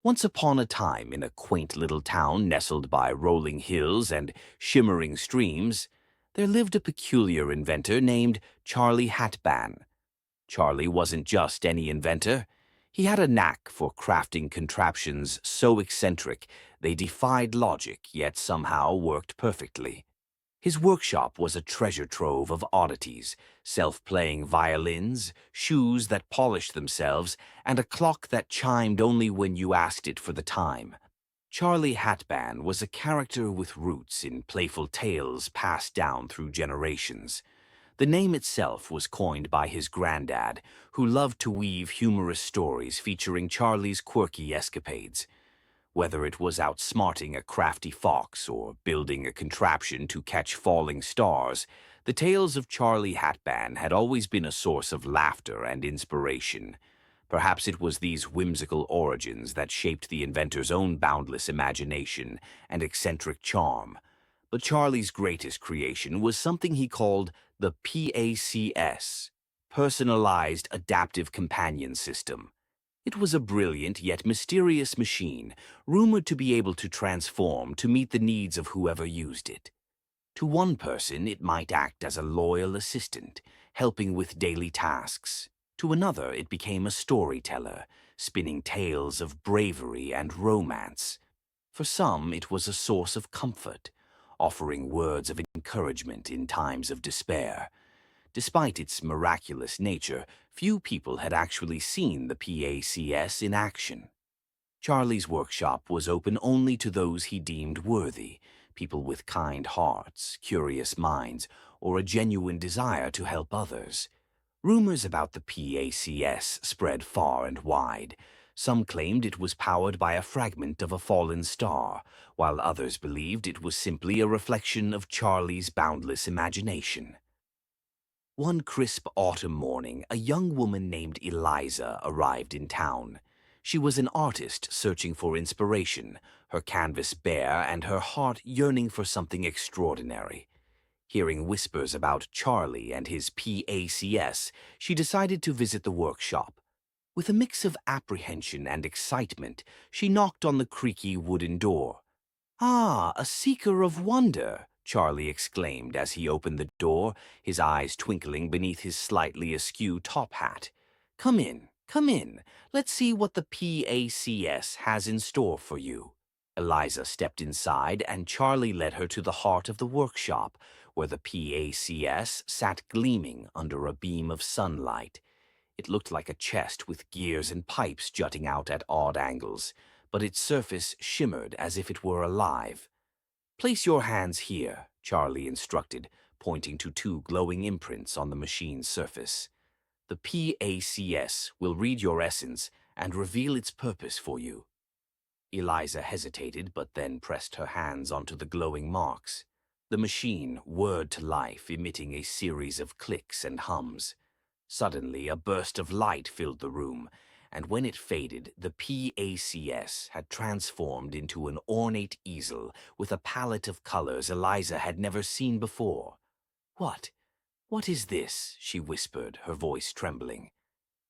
Once upon a time, in a quaint little town nestled by rolling hills and shimmering streams, there lived a peculiar inventor named Charlie Hatban. Charlie wasn't just any inventor. He had a knack for crafting contraptions so eccentric they defied logic yet somehow worked perfectly. His workshop was a treasure trove of oddities, self-playing violins, shoes that polished themselves, and a clock that chimed only when you asked it for the time. Charlie Hatban was a character with roots in playful tales passed down through generations. The name itself was coined by his granddad, who loved to weave humorous stories featuring Charlie's quirky escapades. Whether it was outsmarting a crafty fox or building a contraption to catch falling stars, the tales of Charlie Hatban had always been a source of laughter and inspiration. Perhaps it was these whimsical origins that shaped the inventor's own boundless imagination and eccentric charm. But Charlie's greatest creation was something he called the PACS, Personalized Adaptive Companion System. It was a brilliant yet mysterious machine, rumored to be able to transform to meet the needs of whoever used it. To one person, it might act as a loyal assistant, helping with daily tasks. To another, it became a storyteller, spinning tales of bravery and romance. For some, it was a source of comfort, offering words of encouragement in times of despair. Despite its miraculous nature, few people had actually seen the PACS in action. Charlie's workshop was open only to those he deemed worthy, people with kind hearts, curious minds, or a genuine desire to help others. Rumors about the PACS spread far and wide. Some claimed it was powered by a fragment of a fallen star, while others believed it was simply a reflection of Charlie's boundless imagination. One crisp autumn morning, a young woman named Eliza arrived in town. She was an artist searching for inspiration, her canvas bare and her heart yearning for something extraordinary. Hearing whispers about Charlie and his PACS, she decided to visit the workshop. With a mix of apprehension and excitement, she knocked on the creaky wooden door. "Ah, a seeker of wonder!" Charlie exclaimed as he opened the door, his eyes twinkling beneath his slightly askew top hat. Come in, come in. Let's see what the PACS has in store for you." Eliza stepped inside, and Charlie led her to the heart of the workshop, where the PACS sat gleaming under a beam of sunlight. It looked like a chest with gears and pipes jutting out at odd angles, but its surface shimmered as if it were alive. "Place your hands here," Charlie instructed, pointing to two glowing imprints on the machine's surface. "The PACS will read your essence and reveal its purpose for you." Eliza hesitated, but then pressed her hands onto the glowing marks. The machine whirred to life, emitting a series of clicks and hums. Suddenly, a burst of light filled the room, and when it faded, the PACS had transformed into an ornate easel with a palette of colors Eliza had never seen before. "What? What is this?" she whispered, her voice trembling.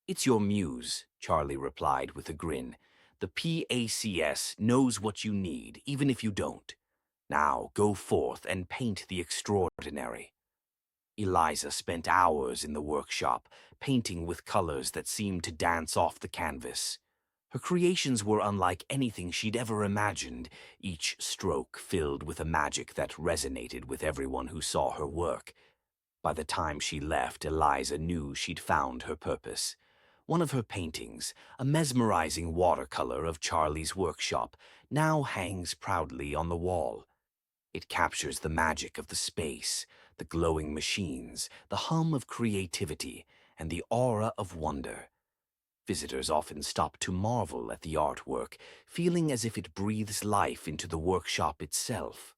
"It's your muse," Charlie replied with a grin. "The PACS knows what you need, even if you don't. Now go forth and paint the extraordinary." Eliza spent hours in the workshop, painting with colors that seemed to dance off the canvas. Her creations were unlike anything she'd ever imagined, each stroke filled with a magic that resonated with everyone who saw her work. By the time she left, Eliza knew she'd found her purpose. One of her paintings, a mesmerizing watercolor of Charlie's workshop, now hangs proudly on the wall. It captures the magic of the space, the glowing machines, the hum of creativity, and the aura of wonder. Visitors often stop to marvel at the artwork, feeling as if it breathes life into the workshop itself.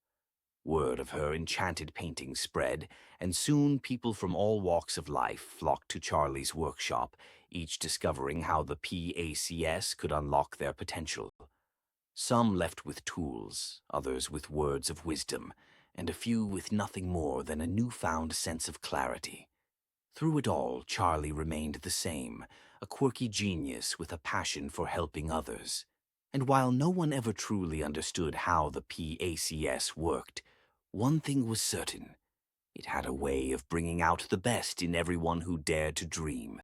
Word of her enchanted painting spread, and soon people from all walks of life flocked to Charlie's workshop, each discovering how the PACS could unlock their potential. Some left with tools, others with words of wisdom, and a few with nothing more than a newfound sense of clarity. Through it all, Charlie remained the same, a quirky genius with a passion for helping others. And while no one ever truly understood how the PACS worked, one thing was certain. It had a way of bringing out the best in everyone who dared to dream.